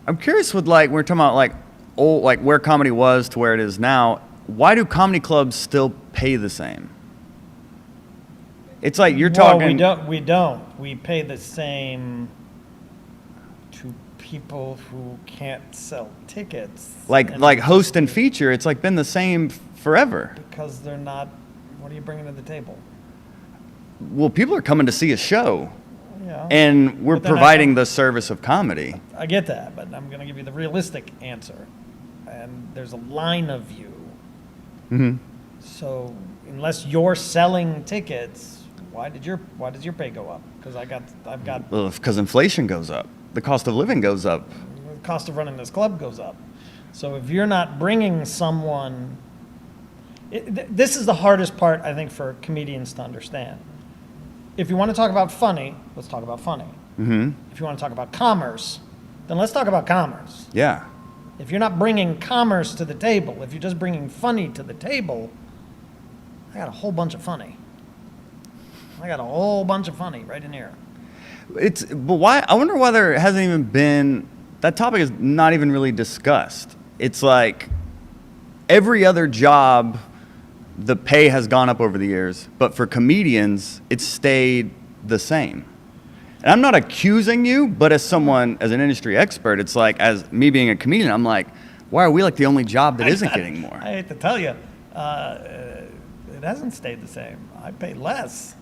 I'm curious with like we're talking about like old like where comedy was to where it is now. Why do comedy clubs still pay the same? It's like you're talking. We don't. We pay the same to people who can't sell tickets. Like host and feature. It's like been the same forever. Because they're not. What are you bringing to the table? Well, people are coming to see a show. Yeah. And we're providing the service of comedy. I get that, but I'm going to give you the realistic answer. And there's a line of you. Mm-hmm. So unless you're selling tickets, why does your pay go up? Because I've got. Well, because inflation goes up, the cost of living goes up. The cost of running this club goes up. So if you're not bringing someone, this is the hardest part I think for comedians to understand. If you want to talk about funny, let's talk about funny. Mm-hmm. If you want to talk about commerce, then let's talk about commerce. Yeah. If you're not bringing commerce to the table, if you're just bringing funny to the table, I got a whole bunch of funny. I got a whole bunch of funny right in here. But why? I wonder why there hasn't even been, that topic is not even really discussed. It's like every other job, the pay has gone up over the years, but for comedians, it's stayed the same. And I'm not accusing you, but as someone, as an industry expert, it's like, as me being a comedian, I'm like, why are we like the only job that isn't getting more? I hate to tell you, it hasn't stayed the same. I pay less.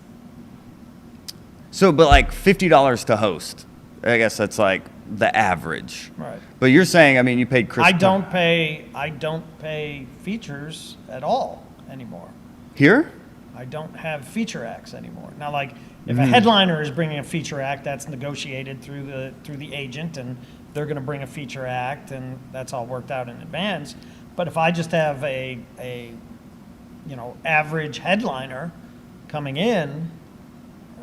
So, but like $50 to host, I guess that's like the average. Right. But you're saying, I mean, you paid Chris. I don't pay features at all anymore. Here? I don't have feature acts anymore. Now, like, if a headliner is bringing a feature act, that's negotiated through the agent, and they're going to bring a feature act, and that's all worked out in advance. But if I just have a average headliner coming in,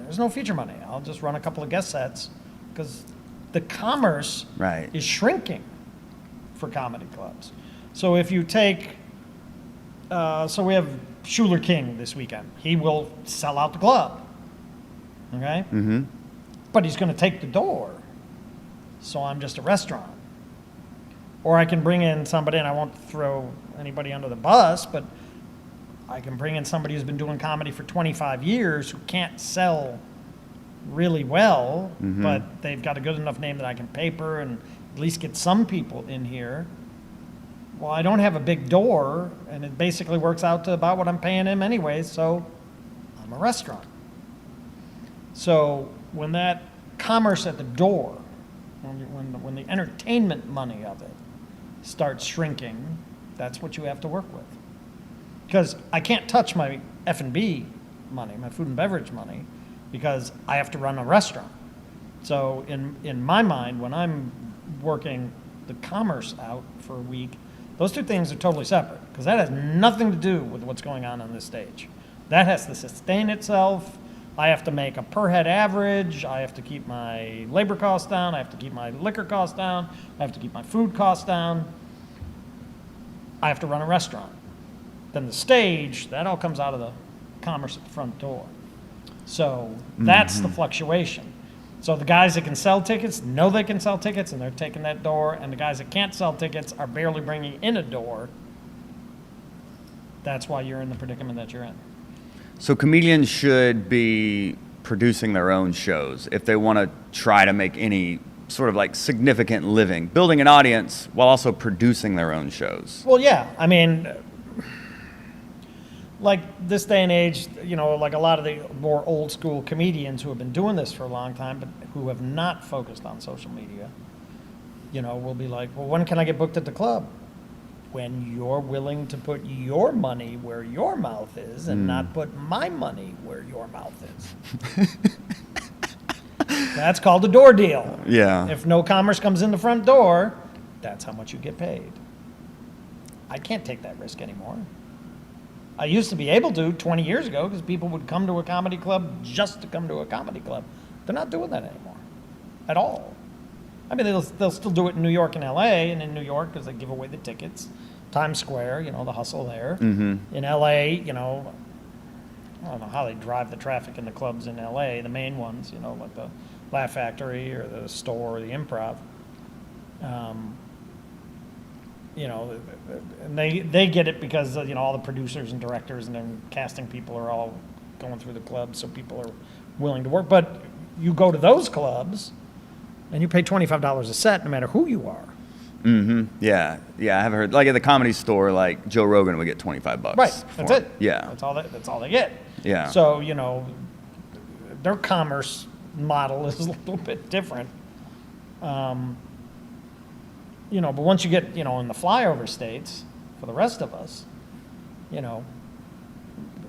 there's no feature money. I'll just run a couple of guest sets because the commerce is shrinking for comedy clubs. So if you take, so we have Schuler King this weekend. He will sell out the club. Okay? Mm-hmm. But he's going to take the door. So I'm just a restaurant. Or I can bring in somebody, and I won't throw anybody under the bus, but I can bring in somebody who's been doing comedy for 25 years who can't sell really well, but they've got a good enough name that I can paper and at least get some people in here. Well, I don't have a big door, and it basically works out to about what I'm paying him anyway, so I'm a restaurant. So when that commerce at the door, when the entertainment money of it starts shrinking, that's what you have to work with. Because I can't touch my F&B money, my food and beverage money, because I have to run a restaurant. So in my mind, when I'm working the commerce out for a week, those two things are totally separate, because that has nothing to do with what's going on this stage. That has to sustain itself. I have to make a per head average. I have to keep my labor costs down. I have to keep my liquor costs down. I have to keep my food costs down. I have to run a restaurant. Then the stage, that all comes out of the commerce at the front door. So that's the fluctuation. So the guys that can sell tickets know they can sell tickets, and they're taking that door, and the guys that can't sell tickets are barely bringing in a door. That's why you're in the predicament that you're in. So comedians should be producing their own shows if they want to try to make any sort of like significant living, building an audience while also producing their own shows. Well, yeah. I mean, like this day and age, like a lot of the more old school comedians who have been doing this for a long time, but who have not focused on social media, will be like, well, when can I get booked at the club? When you're willing to put your money where your mouth is and not put my money where your mouth is. That's called a door deal. Yeah. If no commerce comes in the front door, that's how much you get paid. I can't take that risk anymore. I used to be able to 20 years ago because people would come to a comedy club just to come to a comedy club. They're not doing that anymore at all. I mean, they'll still do it in New York and L.A., and in New York because they give away the tickets. Times Square, the hustle there. In L.A., I don't know how they drive the traffic in the clubs in L.A., the main ones, like the Laugh Factory or the Store or the Improv. You know, and they get it because, you know, all the producers and directors and then casting people are all going through the club, so people are willing to work. But you go to those clubs and you pay $25 a set no matter who you are. Mm-hmm. Yeah. Yeah. I have heard, like at the Comedy Store, like Joe Rogan would get $25. Right. That's it. Yeah. That's all they get. Yeah. So, you know, their commerce model is a little bit different. You know, but once you get, you know, in the flyover states, for the rest of us, you know,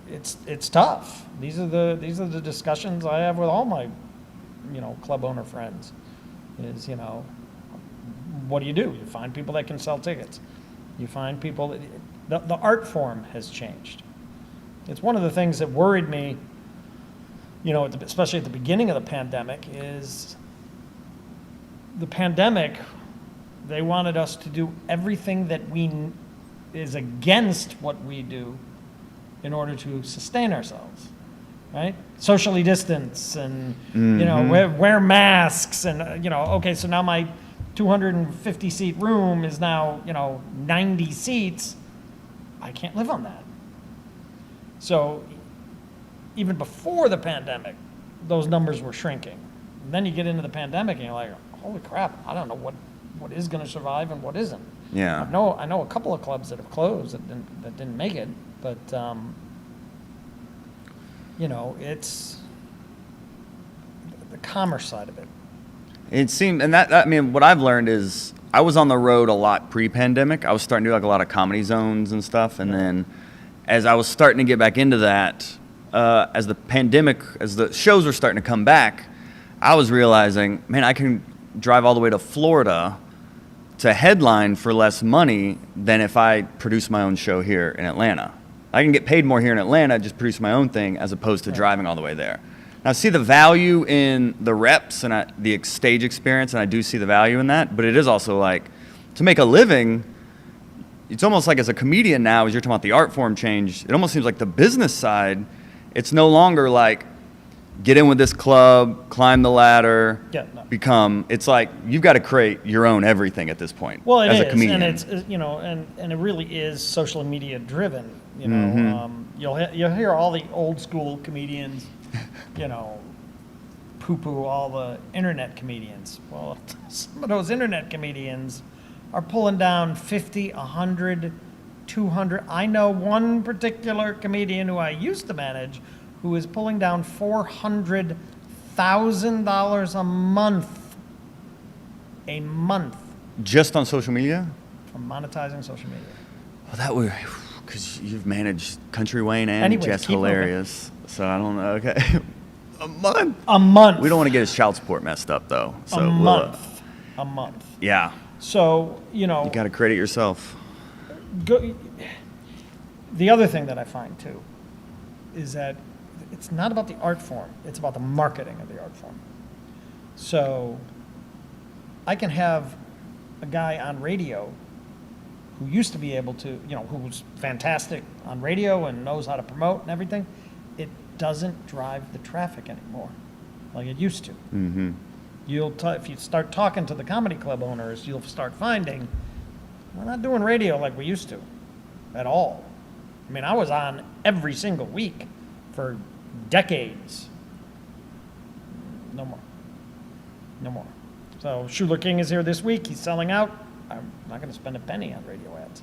it's tough. These are the discussions I have with all my, you know, club owner friends. Is, you know, what do? You find people that can sell tickets. You find people that the art form has changed. It's one of the things that worried me, you know, especially at the beginning of the pandemic, is the pandemic. They wanted us to do everything that is against what we do in order to sustain ourselves, right? Socially distance and, you know, wear masks and, you know, okay, so now my 250 seat room is now, you know, 90 seats. I can't live on that. So even before the pandemic, those numbers were shrinking. And then you get into the pandemic and you're like, holy crap, I don't know what is going to survive and what isn't. Yeah. I know a couple of clubs that have closed that didn't make it, but you know, it's the commerce side of it. It seemed, and that I mean, what I've learned is I was on the road a lot pre-pandemic. I was starting to do like a lot of comedy zones and stuff, and then as I was starting to get back into that, as the shows were starting to come back, I was realizing, man, I can drive all the way to Florida to headline for less money than if I produce my own show here in Atlanta. I can get paid more here in Atlanta, just produce my own thing, as opposed to driving all the way there. Now, I see the value in the reps and the stage experience, and I do see the value in that, but it is also like, to make a living, it's almost like as a comedian now, as you're talking about the art form change, it almost seems like the business side, it's no longer like, get in with this club, climb the ladder, it's like you've got to create your own everything at this point. Well, as a comedian. and it's, you know, and it really is social media driven. You know, you'll hear all the old school comedians, you know, poo-poo all the internet comedians. Well, some of those internet comedians are pulling down 50, 100, 200. I know one particular comedian who I used to manage who is pulling down $400,000 a month. Just on social media? From monetizing social media. Well, that would, because you've managed Country Wayne and Jess Hilarious. So I don't know. Okay. A month. We don't want to get his child support messed up, though. So a month. Yeah. So, you know. You got to credit yourself. The other thing that I find, too, is that it's not about the art form. It's about the marketing of the art form. So I can have a guy on radio who used to be able to, you know, who was fantastic on radio and knows how to promote and everything. It doesn't drive the traffic anymore like it used to. Mm-hmm. If you start talking to the comedy club owners, you'll start finding we're not doing radio like we used to at all. I mean, I was on every single week for decades. No more. So Schuler King is here this week. He's selling out. I'm not going to spend a penny on radio ads.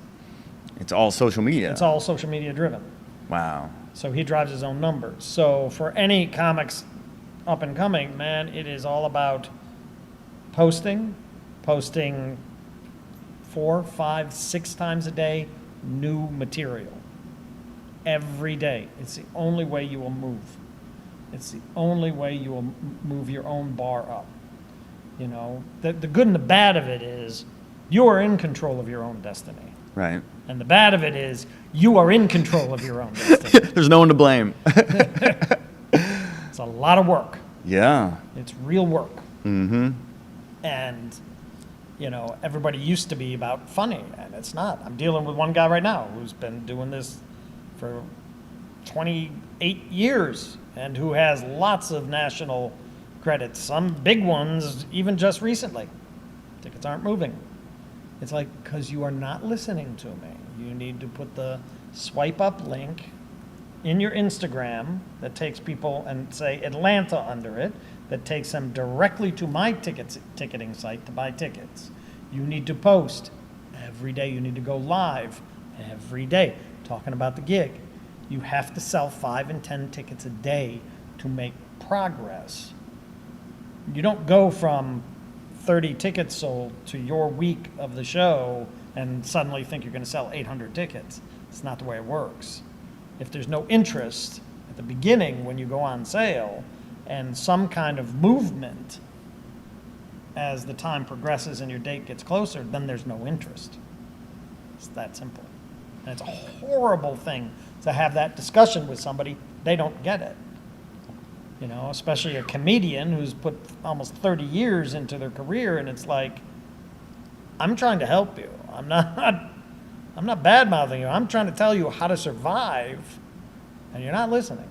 It's all social media. It's all social media driven. Wow. So he drives his own numbers. So for any comics up and coming, man, it is all about posting 4, 5, 6 times a day, new material. Every day. It's the only way you will move. It's the only way you will move your own bar up. You know, the good and the bad of it is you are in control of your own destiny. Right. And the bad of it is you are in control of your own destiny. There's no one to blame. It's a lot of work. Yeah. It's real work. Mm-hmm. And, you know, everybody used to be about funny, and it's not. I'm dealing with one guy right now who's been doing this for 28 years and who has lots of national credits, some big ones even just recently. Tickets aren't moving. It's like, because you are not listening to me. You need to put the swipe up link in your Instagram that takes people, and say Atlanta under it, that takes them directly to my ticketing site to buy tickets. You need to post every day. You need to go live every day talking about the gig. You have to sell 5 and 10 tickets a day to make progress. You don't go from 30 tickets sold to your week of the show and suddenly think you're going to sell 800 tickets. It's not the way it works. If there's no interest at the beginning when you go on sale, and some kind of movement as the time progresses and your date gets closer, then there's no interest. It's that simple. And it's a horrible thing to have that discussion with somebody. They don't get it. You know, especially a comedian who's put almost 30 years into their career, and it's like, I'm trying to help you. I'm not bad-mouthing you. I'm trying to tell you how to survive, and you're not listening.